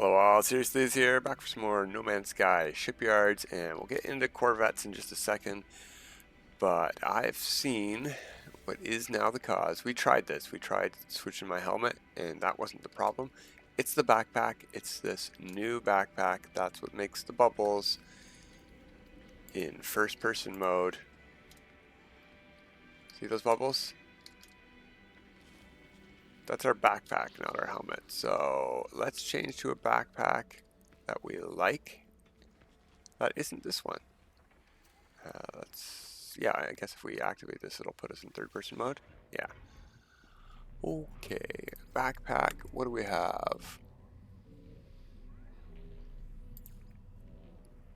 Hello all, Seriously is here, back for some more No Man's Sky Shipyards, and we'll get into corvettes in just a second, but I've seen what is now the cause. We tried this, we tried switching my helmet, and that wasn't the problem. It's the backpack, it's this new backpack, that's what makes the bubbles in first person mode. See those bubbles? That's our backpack, not our helmet. So let's change to a backpack that we like. That isn't this one. Yeah, I guess if we activate this, it'll put us in third person mode. Yeah. Okay, backpack, what do we have?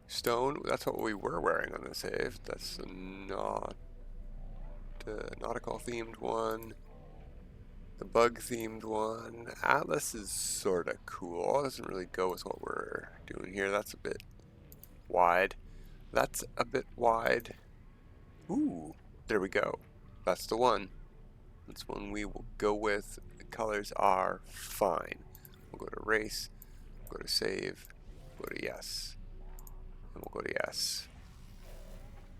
Stone, that's what we were wearing on the save. That's not the nautical themed one. The bug themed one. Atlas is sort of cool. Doesn't really go with what we're doing here. That's a bit wide. That's a bit wide. Ooh, there we go. That's the one. That's one we will go with. The colors are fine. We'll go to race, go to save, go to yes, and we'll go to yes.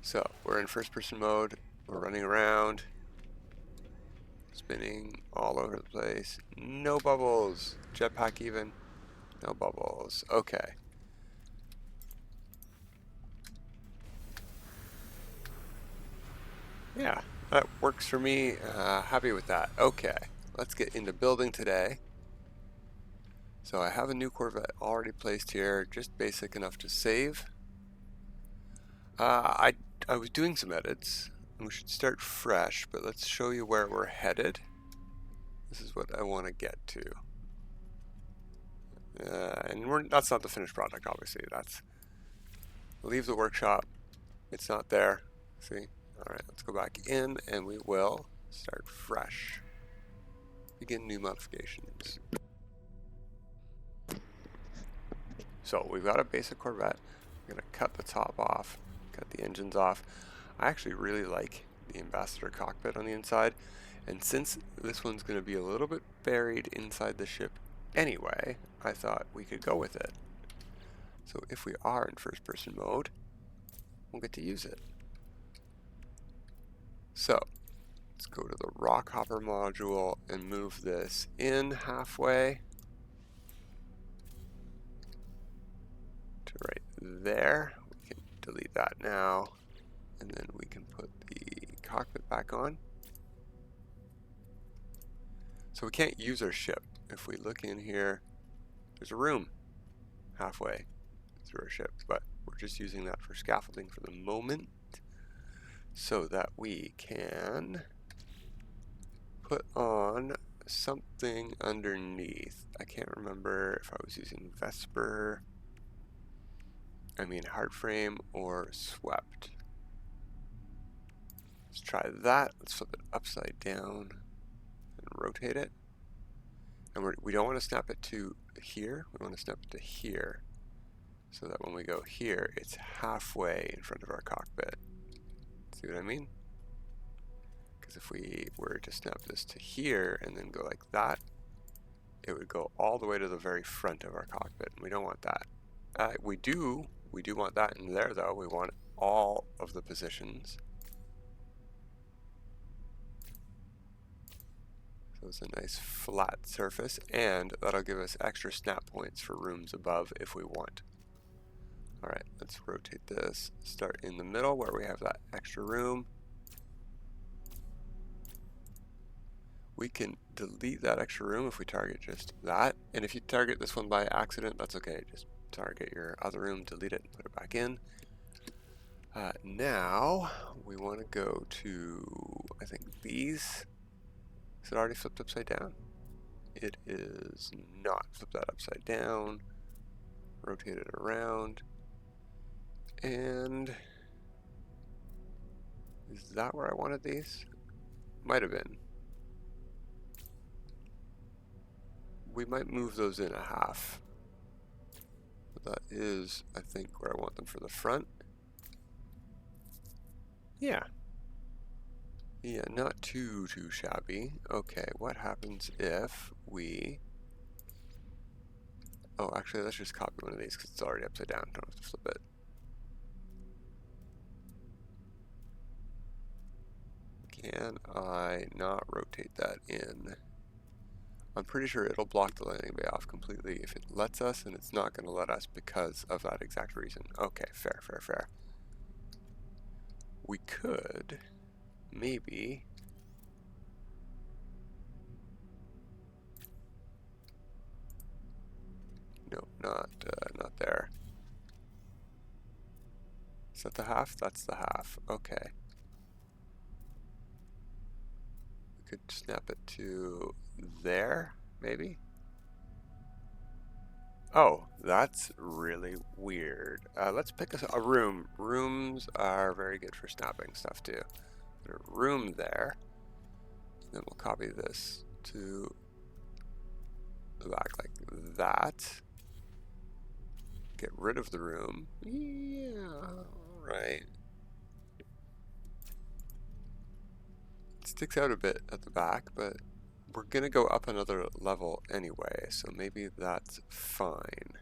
So we're in first person mode. We're running around, spinning all over the place. No bubbles. Jetpack even. No bubbles. Okay. Yeah, that works for me. Happy with that. Okay, let's get into building today. So I have a new corvette already placed here, just basic enough to save. I was doing some edits, and we should start fresh, but let's show you where we're headed. This is what I want to get to. And that's not the finished product, obviously. That's leave the workshop. It's not there. See? Alright, let's go back in and we will start fresh. Begin new modifications. So we've got a basic corvette. I'm going to cut the top off, cut the engines off. I actually really like the ambassador cockpit on the inside. And since this one's going to be a little bit buried inside the ship anyway, I thought we could go with it. So if we are in first person mode, we'll get to use it. So let's go to the rock hopper module and move this in halfway to right there. We can delete that now, and then we can put the cockpit back on. So we can't use our ship. If we look in here, there's a room halfway through our ship, but we're just using that for scaffolding for the moment, so that we can put on something underneath. I can't remember if I was using hard frame or swept. Let's try that. Let's flip it upside down and rotate it. And we don't want to snap it to here, we want to snap it to here, so that when we go here, it's halfway in front of our cockpit. See what I mean? Because if we were to snap this to here and then go like that, it would go all the way to the very front of our cockpit, and we don't want that. We do want that in there though. We want all of the positions. So it's a nice flat surface, and that'll give us extra snap points for rooms above if we want. Alright, let's rotate this. Start in the middle where we have that extra room. We can delete that extra room if we target just that. And if you target this one by accident, that's okay. Just target your other room, delete it, and put it back in. Now, we want to go to, I think, these. Is it already flipped upside down? It is not. Flip that upside down. Rotate it around. And is that where I wanted these? Might have been. We might move those in a half. But that is, I think, where I want them for the front. Yeah. Yeah, not too shabby. Okay, what happens if we Oh, actually, let's just copy one of these because it's already upside down. Don't have to flip it. Can I not rotate that in? I'm pretty sure it'll block the landing bay off completely if it lets us, and it's not going to let us because of that exact reason. Okay, fair, fair, fair. We could maybe no, not there. Is that the half? That's the half. Okay. We could snap it to there, maybe? Oh, that's really weird. Let's pick a room. Rooms are very good for snapping stuff too. Put a room there. Then we'll copy this to the back like that. Get rid of the room. Yeah, right. It sticks out a bit at the back, but we're gonna go up another level anyway, so maybe that's fine.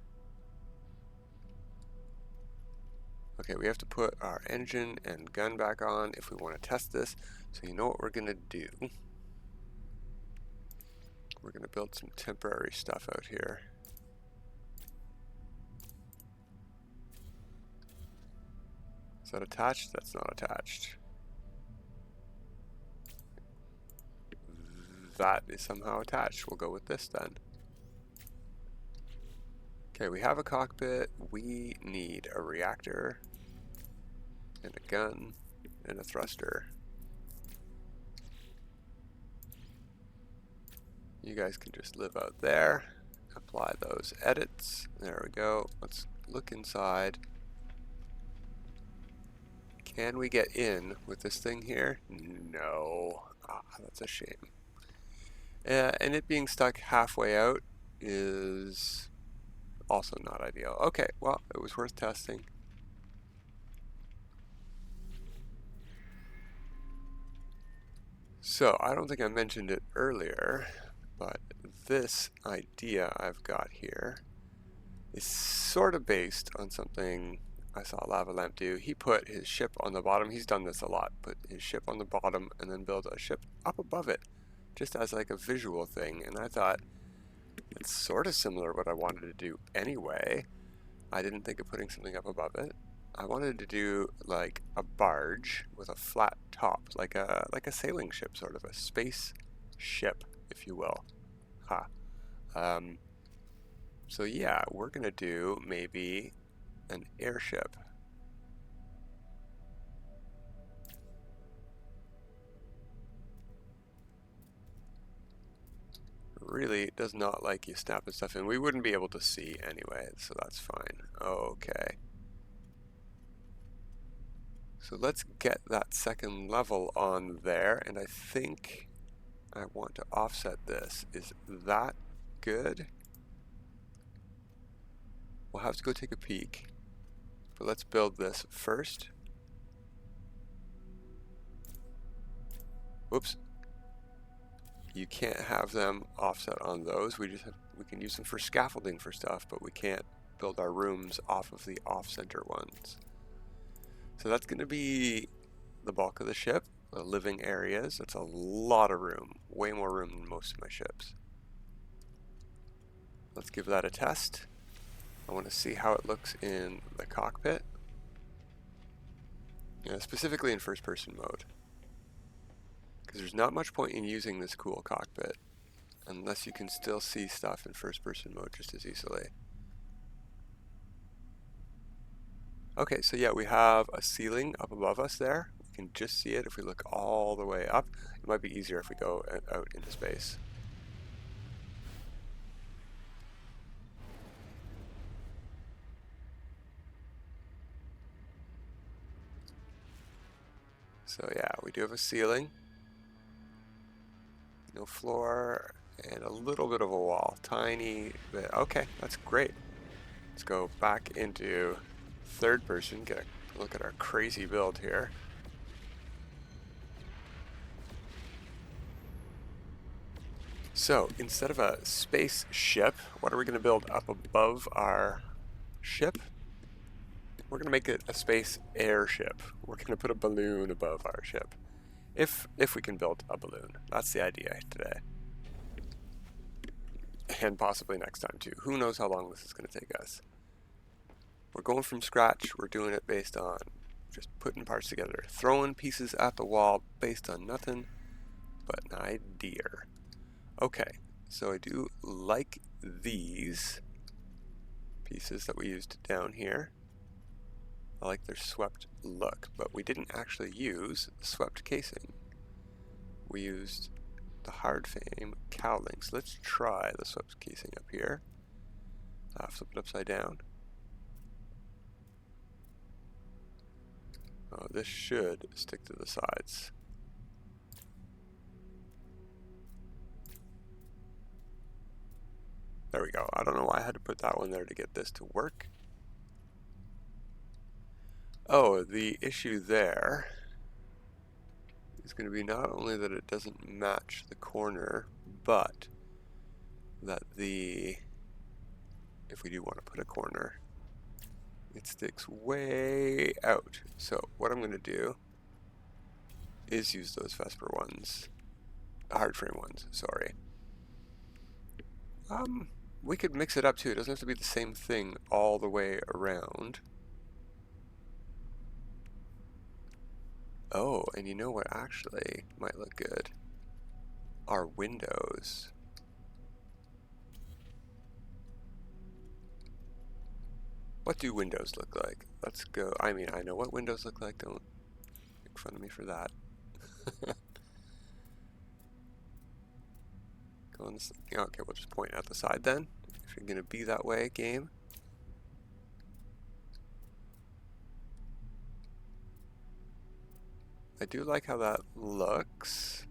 Okay, we have to put our engine and gun back on if we want to test this. So you know what we're gonna do? We're gonna build some temporary stuff out here. Is that attached? That's not attached. That is somehow attached. We'll go with this then. Okay, we have a cockpit. We need a reactor and a gun and a thruster. You guys can just live out there. Apply those edits. There we go. Let's look inside. Can we get in with this thing here? No. Ah, that's a shame. And it being stuck halfway out is also not ideal. Okay, well, it was worth testing. So, I don't think I mentioned it earlier, but this idea I've got here is sort of based on something I saw Lava Lamp do. He put his ship on the bottom. He's done this a lot. Put his ship on the bottom and then build a ship up above it, just as like a visual thing. And I thought, it's sort of similar to what I wanted to do anyway. I didn't think of putting something up above it. I wanted to do like a barge with a flat top, like a sailing ship, sort of a space ship, if you will. Ha. So yeah, we're gonna do maybe an airship. Really does not like you snapping stuff in. We wouldn't be able to see anyway, so that's fine. Okay. So let's get that second level on there, and I think I want to offset this. Is that good? We'll have to go take a peek, but let's build this first. Whoops. You can't have them offset on those. We can use them for scaffolding for stuff, but we can't build our rooms off of the off-center ones. So that's going to be the bulk of the ship, the living areas. That's a lot of room, way more room than most of my ships. Let's give that a test. I want to see how it looks in the cockpit, specifically in first-person mode. Because there's not much point in using this cool cockpit unless you can still see stuff in first-person mode just as easily. Okay, so yeah, we have a ceiling up above us there. We can just see it if we look all the way up. It might be easier if we go out into space. So yeah, we do have a ceiling. No floor, and a little bit of a wall. Tiny bit. Okay, that's great. Let's go back into third person, get a look at our crazy build here. So instead of a spaceship, what are we going to build up above our ship? We're going to make it a space airship. We're going to put a balloon above our ship. If we can build a balloon. That's the idea today. And possibly next time too. Who knows how long this is going to take us. We're going from scratch. We're doing it based on just putting parts together. Throwing pieces at the wall based on nothing but an idea. Okay, so I do like these pieces that we used down here. I like their swept look, but we didn't actually use the swept casing. We used the hard frame cowling. So let's try the swept casing up here. Flip it upside down. Oh, this should stick to the sides. There we go. I don't know why I had to put that one there to get this to work. Oh, the issue there is going to be not only that it doesn't match the corner, but that if we do want to put a corner, it sticks way out. So what I'm going to do is use those Vesper ones, hard frame ones, sorry. We could mix it up too. It doesn't have to be the same thing all the way around. Oh, and you know what actually might look good? Our windows. What do windows look like? Let's go. I mean, I know what windows look like. Don't make fun of me for that. Go on this. Okay, we'll just point at the side then. If you're gonna be that way, game. I do like how that looks.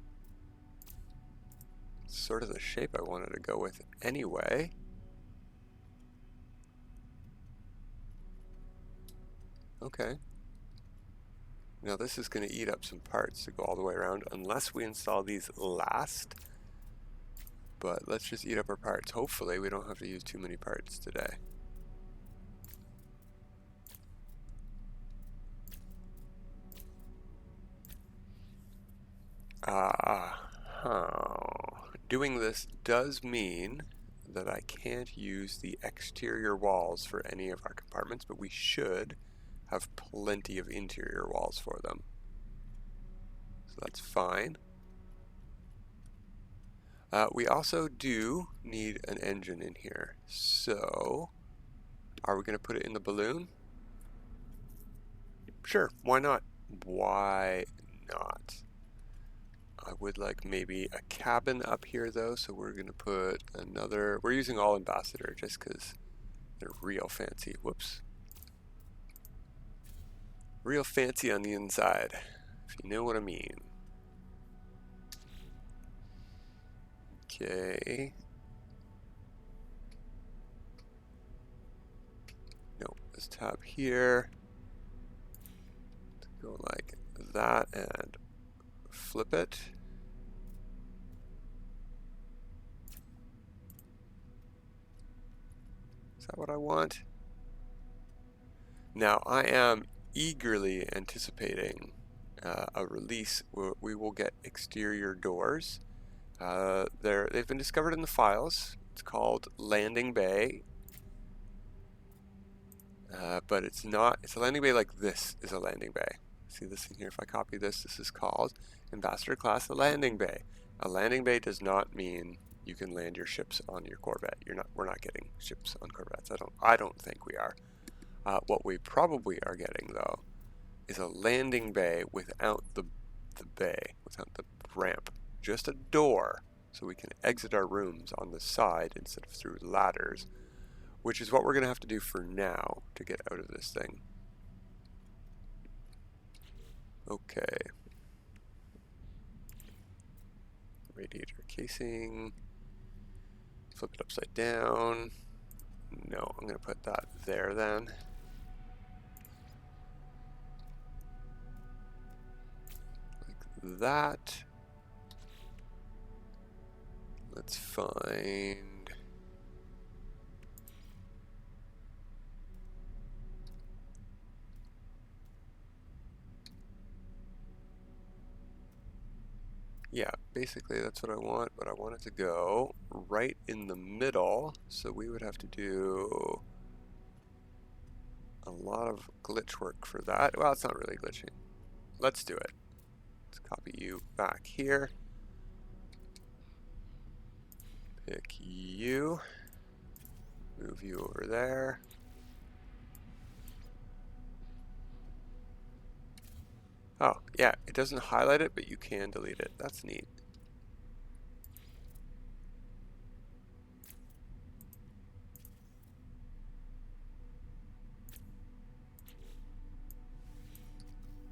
It's sort of the shape I wanted to go with anyway. Okay. Now this is going to eat up some parts to go all the way around unless we install these last. But let's just eat up our parts. Hopefully we don't have to use too many parts today. Doing this does mean that I can't use the exterior walls for any of our compartments, but we should have plenty of interior walls for them. So that's fine. We also do need an engine in here. So, are we going to put it in the balloon? Sure, why not? Why not? I would like maybe a cabin up here though, so we're going to put another, we're using all ambassador just because they're real fancy. Whoops. Real fancy on the inside, if you know what I mean. Okay. No, this tab here. Go like that and flip it. Is that what I want? Now I am eagerly anticipating a release where we will get exterior doors. They've been discovered in the files. It's called Landing Bay. But it's not, it's a landing bay like this is a landing bay. See this in here? If I copy this, this is called Ambassador Class a landing bay. A landing bay does not mean you can land your ships on your corvette. We're not getting ships on corvettes. I don't think we are. What we probably are getting though is a landing bay without the bay, without the ramp. Just a door so we can exit our rooms on the side instead of through ladders, which is what we're going to have to do for now to get out of this thing. Okay. Radiator casing. Flip it upside down. No, I'm going to put that there then. Like that. Let's find... Yeah, basically that's what I want, but I want it to go right in the middle, so we would have to do a lot of glitch work for that. Well, it's not really glitching. Let's do it. Let's copy you back here. Pick you. Move you over there. Oh, yeah, it doesn't highlight it, but you can delete it. That's neat.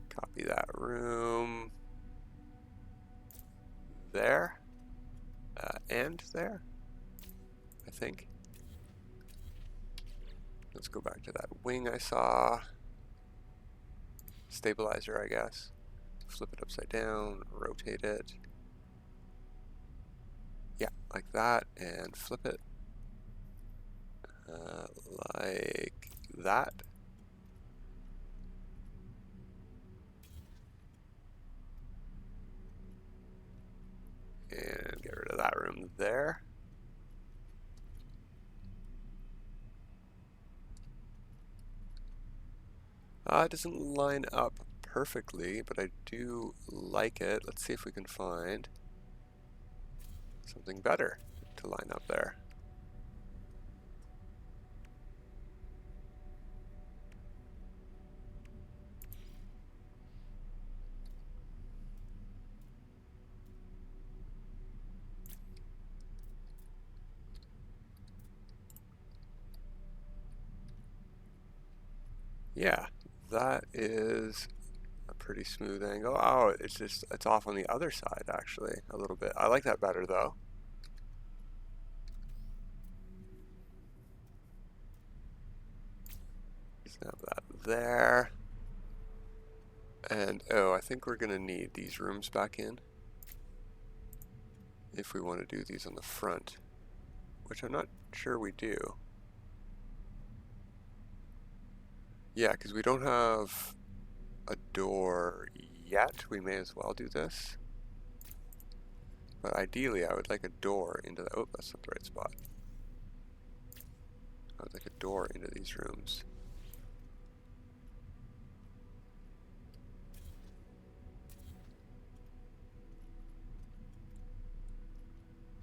Copy that room. There. And there, I think. Let's go back to that wing I saw. Stabilizer, I guess. Flip it upside down, rotate it. Yeah, like that, and flip it. Like that. And get rid of that room there. It doesn't line up perfectly, but I do like it. Let's see if we can find something better to line up there. Yeah, that is a pretty smooth angle. Oh, it's off on the other side actually a little bit. I like that better though. Snap that there. And oh, I think we're gonna need these rooms back in if we want to do these on the front, which I'm not sure we do. Yeah, because we don't have a door yet. We may as well do this. But ideally, I would like a door into the... Oh, that's not the right spot. I would like a door into these rooms.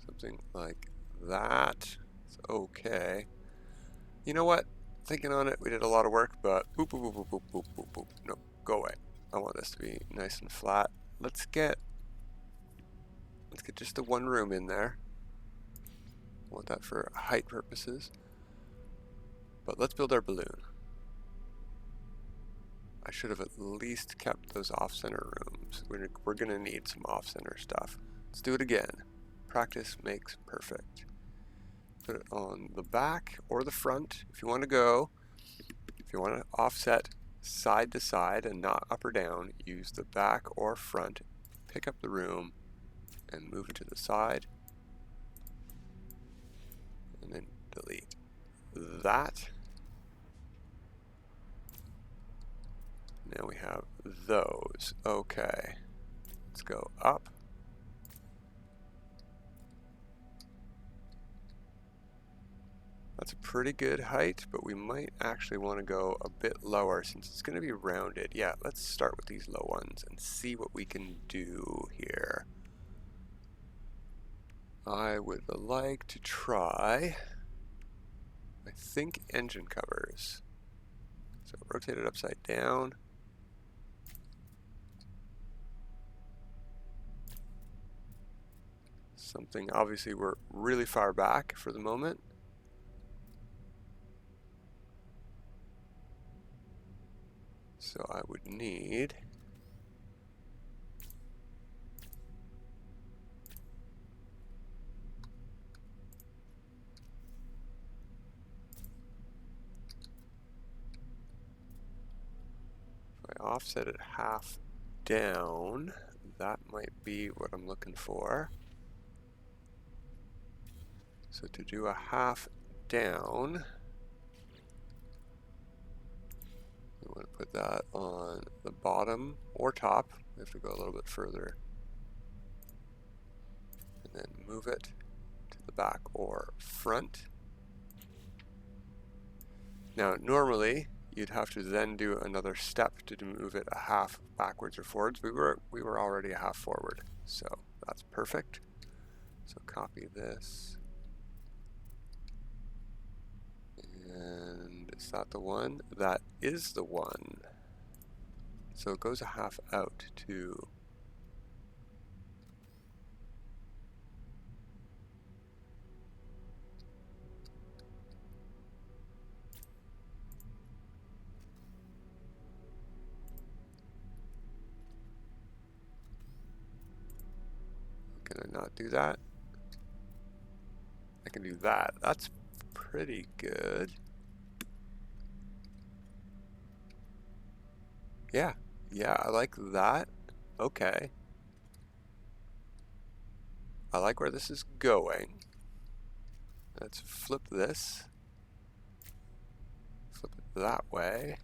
Something like that. It's okay. You know what? Thinking on it, we did a lot of work, but boop, boop, boop, boop, boop, boop, boop, boop. No, go away. I want this to be nice and flat. Let's get just the one room in there. I want that for height purposes. But let's build our balloon. I should have at least kept those off-center rooms. We're going to need some off-center stuff. Let's do it again. Practice makes perfect. Put it on the back or the front if you want to go. If you want to offset side to side and not up or down, use the back or front. Pick up the room and move it to the side. And then delete that. Now we have those. Okay. Let's go up. That's a pretty good height, but we might actually want to go a bit lower since it's going to be rounded. Yeah, let's start with these low ones and see what we can do here. I would like to try, I think, engine covers. So rotate it upside down. Something, obviously we're really far back for the moment. So I would need if I offset it half down, that might be what I'm looking for. So to do a half down, we want to put that on the bottom or top. We have to go a little bit further. And then move it to the back or front. Now, normally, you'd have to then do another step to move it a half backwards or forwards. We were already a half forward, so that's perfect. So copy this. And is that the one? That is the one. So it goes a half out too. Can I not do that? I can do that. That's pretty good. Yeah, I like that. Okay. I like where this is going. Let's flip this. Flip it that way.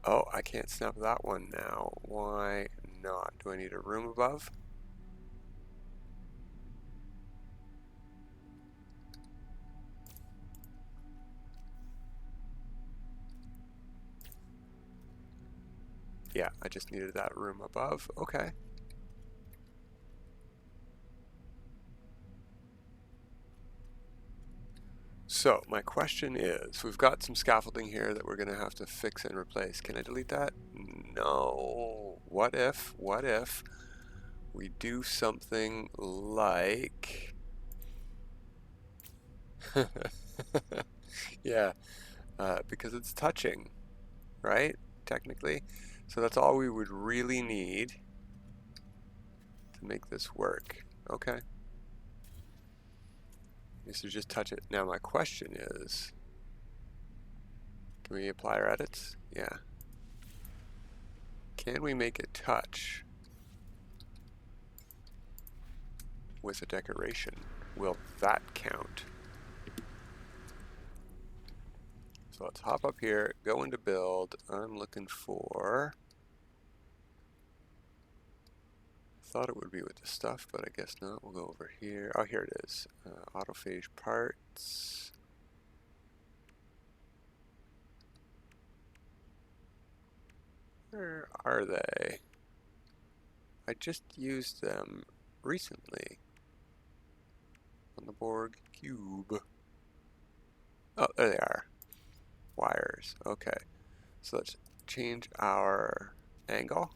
Oh, I can't snap that one now. Why not? Do I need a room above? Yeah, I just needed that room above. Okay. So my question is, we've got some scaffolding here that we're going to have to fix and replace. Can I delete that? No. What if we do something like... yeah, because it's touching, right? Technically. So that's all we would really need to make this work. Okay. So just touch it. Now my question is, can we apply our edits? Yeah. Can we make it touch with a decoration? Will that count? So let's hop up here, go into build. I'm looking for, thought it would be with the stuff, but I guess not. We'll go over here. Oh, here it is. Autophage parts. Where are they? I just used them recently on the Borg Cube. Oh, there they are. Wires. Okay. So let's change our angle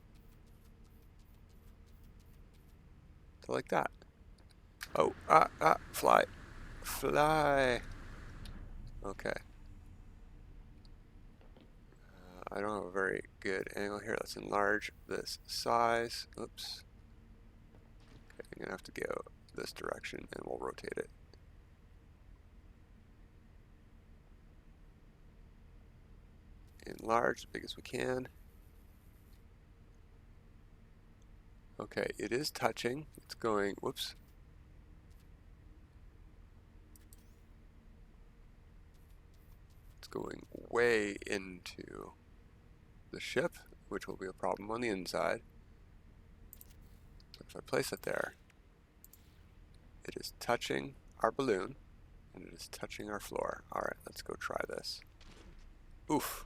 to like that. Oh, fly. Fly. Okay. I don't have a very good angle here. Let's enlarge this size. Oops. Okay, I'm going to have to go this direction and we'll rotate it. Enlarge as big as we can. Okay, it is touching. It's going, whoops. It's going way into the ship, which will be a problem on the inside. But if I place it there, it is touching our balloon, and it is touching our floor. Alright, let's go try this. Oof.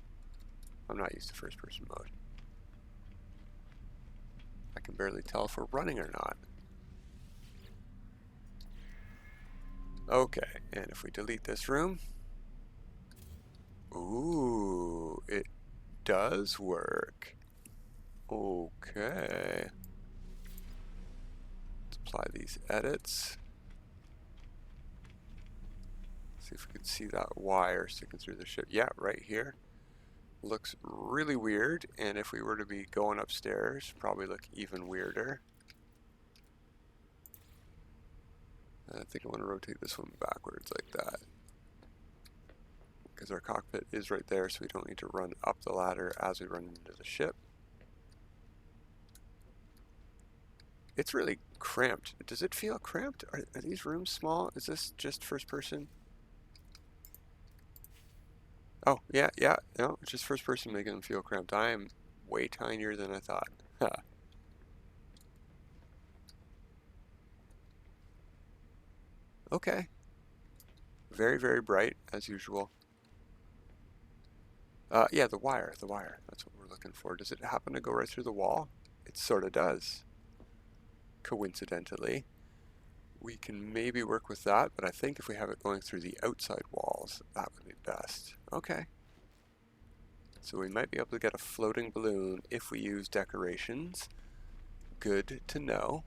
I'm not used to first person mode. I can barely tell if we're running or not. Okay, and if we delete this room, ooh, it does work. Okay. Let's apply these edits. See if we can see that wire sticking through the ship. Yeah, right here. Looks really weird, and if we were to be going upstairs, probably look even weirder. I think I want to rotate this one backwards like that, because our cockpit is right there, so we don't need to run up the ladder as we run into the ship. It's really cramped. Does it feel cramped? Are these rooms small? Is this just first person? Oh, yeah, yeah. No, it's just first person making them feel cramped. I am way tinier than I thought. Huh. Okay. Very, very bright, as usual. Yeah, the wire, the wire. That's what we're looking for. Does it happen to go right through the wall? It sort of does, coincidentally. We can maybe work with that, but I think if we have it going through the outside walls, that would be best. Okay. So we might be able to get a floating balloon if we use decorations. Good to know.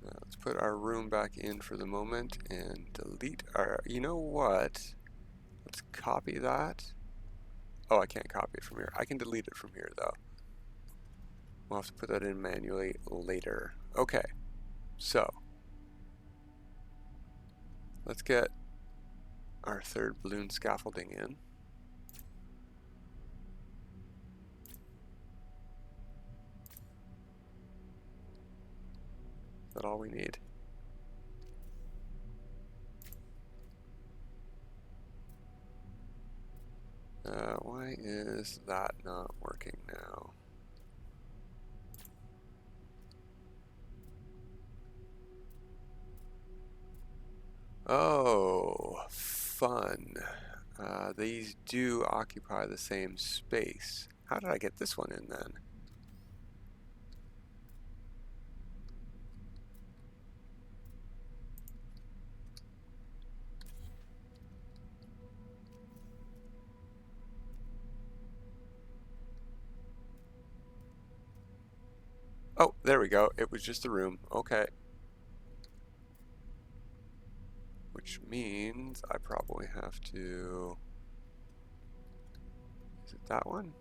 Let's put our room back in for the moment and delete our, you know what? Let's copy that. Oh, I can't copy it from here. I can delete it from here though. We'll have to put that in manually later. Okay, so let's get our third balloon scaffolding in. Is that all we need? Why is that not working now? Oh, fun. These do occupy the same space. How did I get this one in then? Oh, there we go. It was just a room. Okay. Which means I probably have to... Is it that one?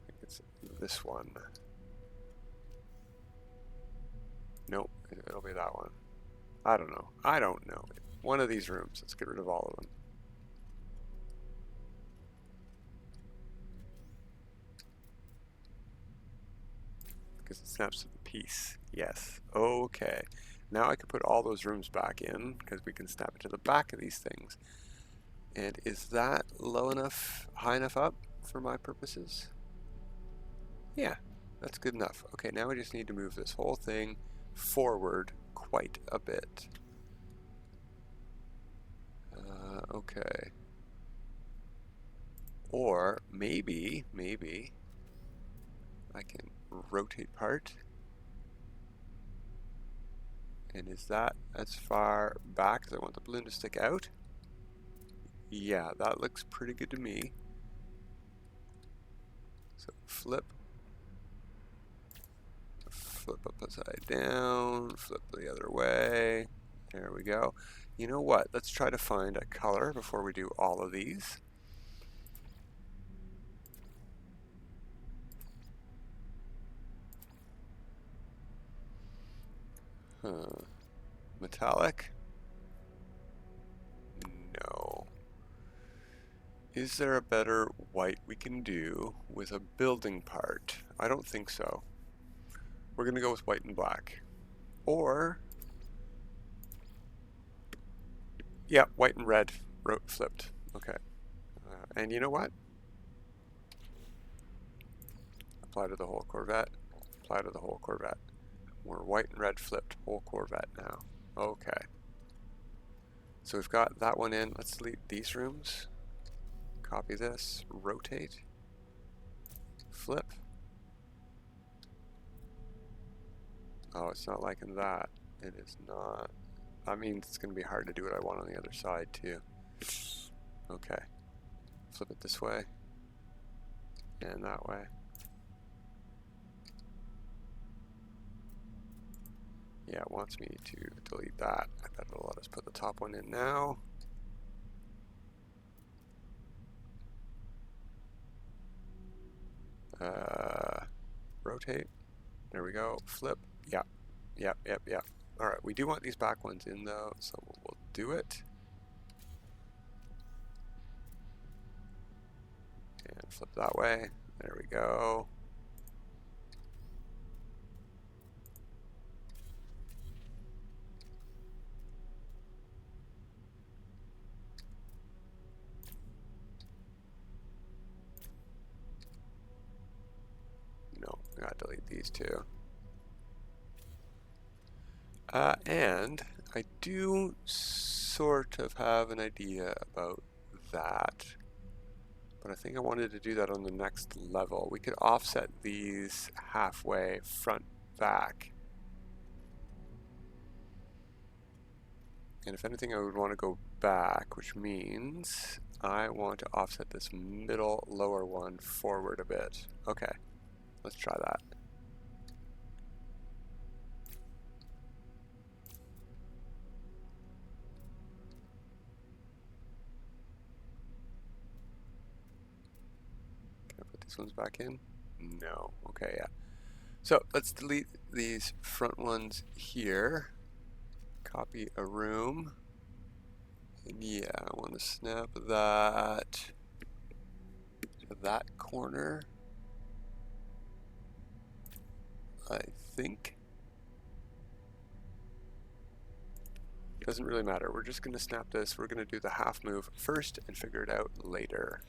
I think it's this one. Nope, it'll be that one. I don't know. I don't know. One of these rooms. Let's get rid of all of them. Because it snaps to the piece. Yes. Okay. Now I can put all those rooms back in because we can snap it to the back of these things. And is that low enough, high enough up for my purposes? Yeah, that's good enough. Okay, now we just need to move this whole thing forward quite a bit. Okay. Or maybe I can rotate part. And is that as far back as I want the balloon to stick out? Yeah, that looks pretty good to me. So flip up upside down, flip the other way. There we go. You know what? Let's try to find a color before we do all of these. Metallic? No. Is there a better white we can do with a building part? I don't think so. We're going to go with white and black. Or, yeah, white and red flipped. Okay. And you know what? Apply to the whole Corvette. Apply to the whole Corvette. We're white and red flipped whole Corvette now. Okay. So we've got that one in. Let's delete these rooms. Copy this. Rotate. Flip. Oh, it's not liking that. It is not. That means it's going to be hard to do what I want on the other side too. Okay. Flip it this way. And that way. Yeah, it wants me to delete that. I bet it'll let us put the top one in now. Rotate. There we go. Flip. Yeah. Yep. Alright, we do want these back ones in though, so we'll do it. And flip that way. There we go. No, I gotta delete these two. And I do sort of have an idea about that, but I think I wanted to do that on the next level. We could offset these halfway front back. And if anything, I would want to go back, which means I want to offset this middle lower one forward a bit. Okay, let's try that. Can I put these ones back in? No. Okay, yeah. So let's delete these front ones here. Copy a room. And yeah, I want to snap that to that corner. I think. Doesn't really matter. We're just going to snap this. We're going to do the half move first and figure it out later.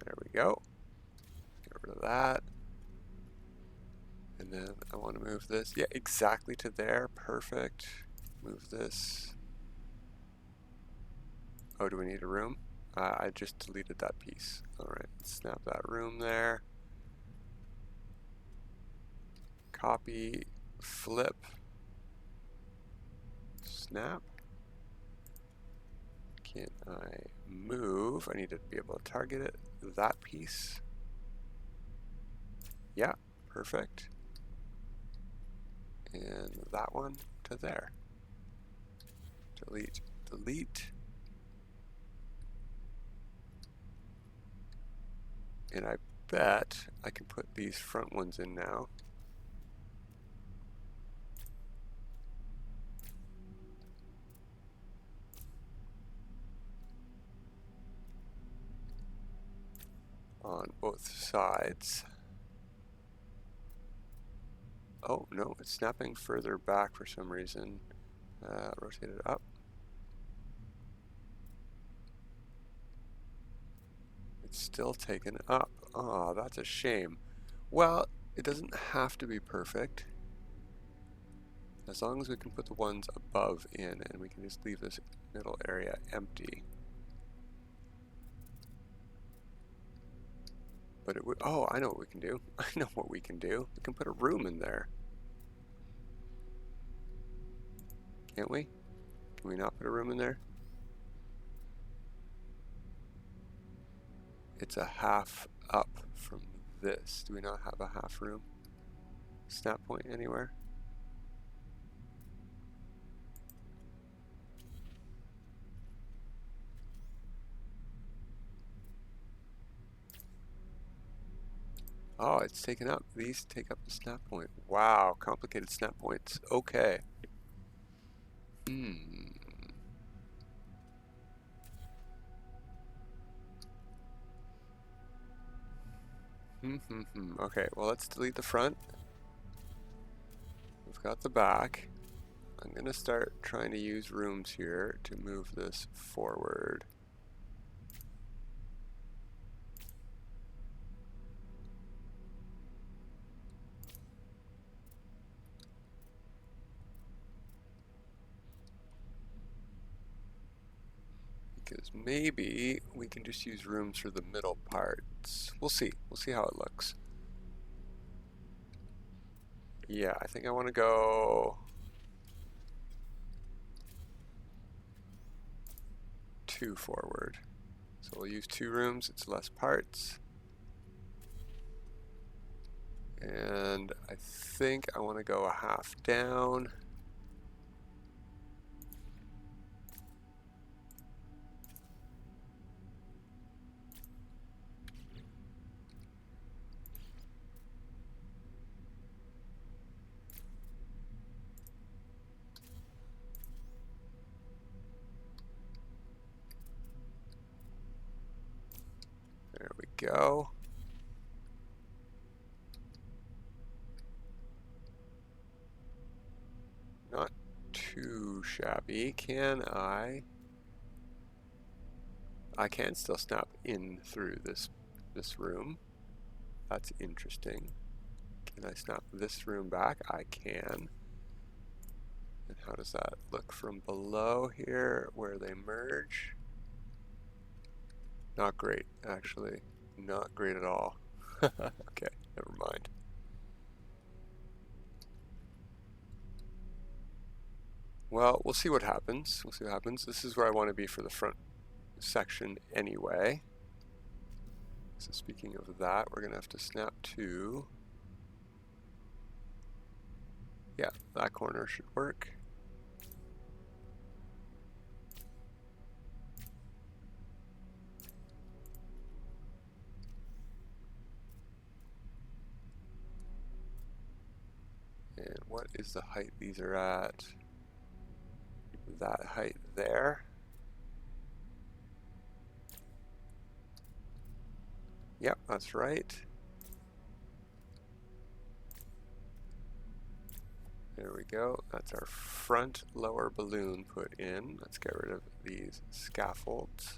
There we go. Get rid of that. And then I want to move this. Yeah, exactly to there. Perfect. Move this. Oh, do we need a room? I just deleted that piece. Alright, snap that room there. Copy, flip, snap. Can I move? I need to be able to target it. That piece. Yeah, perfect. And that one to there. Delete, delete. And I bet I can put these front ones in now. On both sides. Oh, no, it's snapping further back for some reason. Rotate it up. It's still taken up. Oh, that's a shame. Well, it doesn't have to be perfect. As long as we can put the ones above in and we can just leave this middle area empty. But it would, oh, I know what we can do. I know what we can do. We can put a room in there. Can't we? Can we not put a room in there? It's a half up from this. Do we not have a half room? Snap point anywhere? Oh, it's taken up. These take up the snap point. Wow, complicated snap points. Okay. Okay, well, let's delete the front. We've got the back. I'm going to start trying to use rooms here to move this forward. Because maybe we can just use rooms for the middle parts. We'll see. We'll see how it looks. Yeah, I think I want to go 2 forward. So we'll use 2 rooms. It's less parts. And I think I want to go a half down. go. Not too shabby. Can I can still snap in through this room. That's interesting. Can I snap this room back? I can. And how does that look from below here where they merge? Not great, actually. Not great at all. Okay, never mind. Well, we'll see what happens. We'll see what happens. This is where I want to be for the front section anyway. So speaking of that, we're going to have to snap to... Yeah, that corner should work. And what is the height these are at? That height there. Yep, that's right. There we go. That's our front lower balloon put in. Let's get rid of these scaffolds.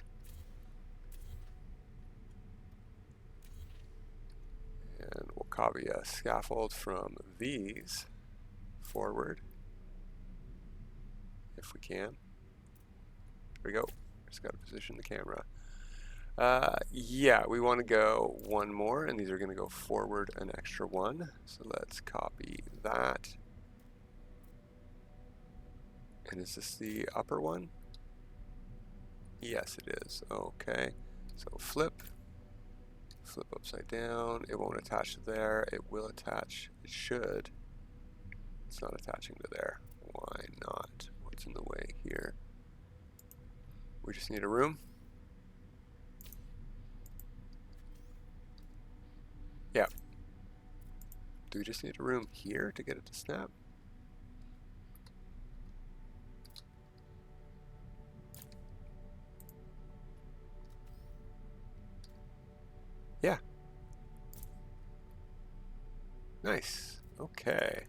And we'll copy a scaffold from these forward, if we can. There we go. Just got to position the camera. Yeah, we want to go one more, and these are going to go forward an extra one. So let's copy that. And is this the upper one? Yes, it is. Okay. So flip upside down. It won't attach to there. It will attach. It should. It's not attaching to there. Why not? What's in the way here? We just need a room. Yeah. Do we just need a room here to get it to snap? Yeah. Nice. Okay.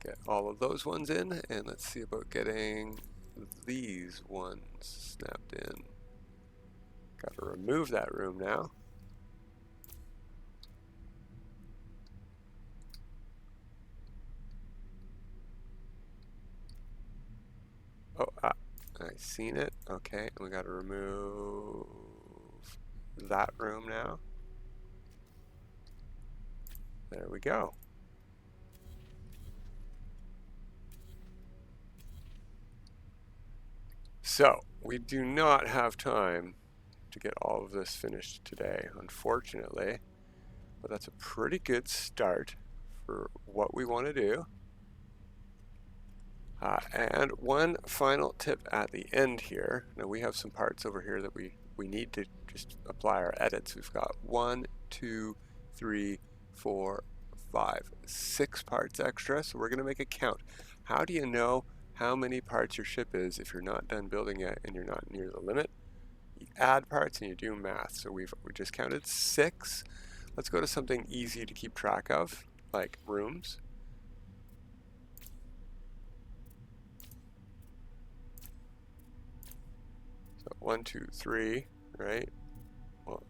Get all of those ones in, and let's see about getting these ones snapped in. Got to remove that room now. Oh, I seen it. Okay, and we got to remove that room now. There we go. So, we do not have time to get all of this finished today, unfortunately, but that's a pretty good start for what we want to do. And one final tip at the end here. Now we have some parts over here that we need to just apply our edits. We've got 1, 2, 3, 4, 5, 6 parts extra, so we're going to make a count. How do you know how many parts your ship is if you're not done building it and you're not near the limit? You add parts and you do math. So we just counted 6. Let's go to something easy to keep track of, like rooms. So 1, 2, 3, right? Well,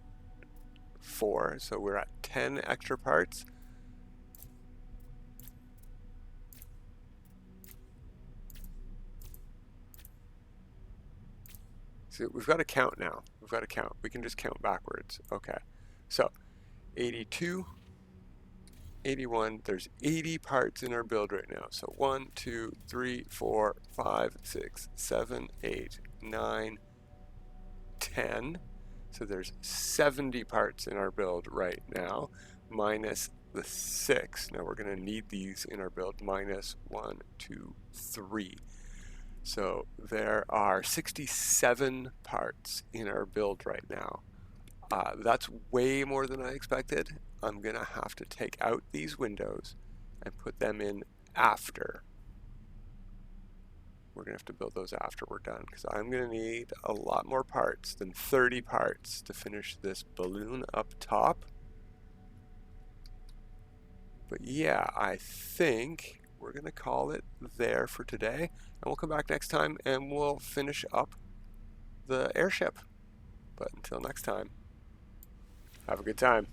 4. So we're at 10 extra parts. So we've got to count now. We've got to count. We can just count backwards. Okay. So 82, 81. There's 80 parts in our build right now. So 1, 2, 3, 4, 5, 6, 7, 8, 9, 10. So there's 70 parts in our build right now, minus the 6. Now we're going to need these in our build, minus 1, 2, 3. So there are 67 parts in our build right now. That's way more than I expected. I'm gonna have to take out these windows and put them in after. We're gonna have to build those after we're done, because I'm gonna need a lot more parts than 30 parts to finish this balloon up top. But yeah, I think we're gonna call it there for today, and we'll come back next time and we'll finish up the airship. But until next time, have a good time.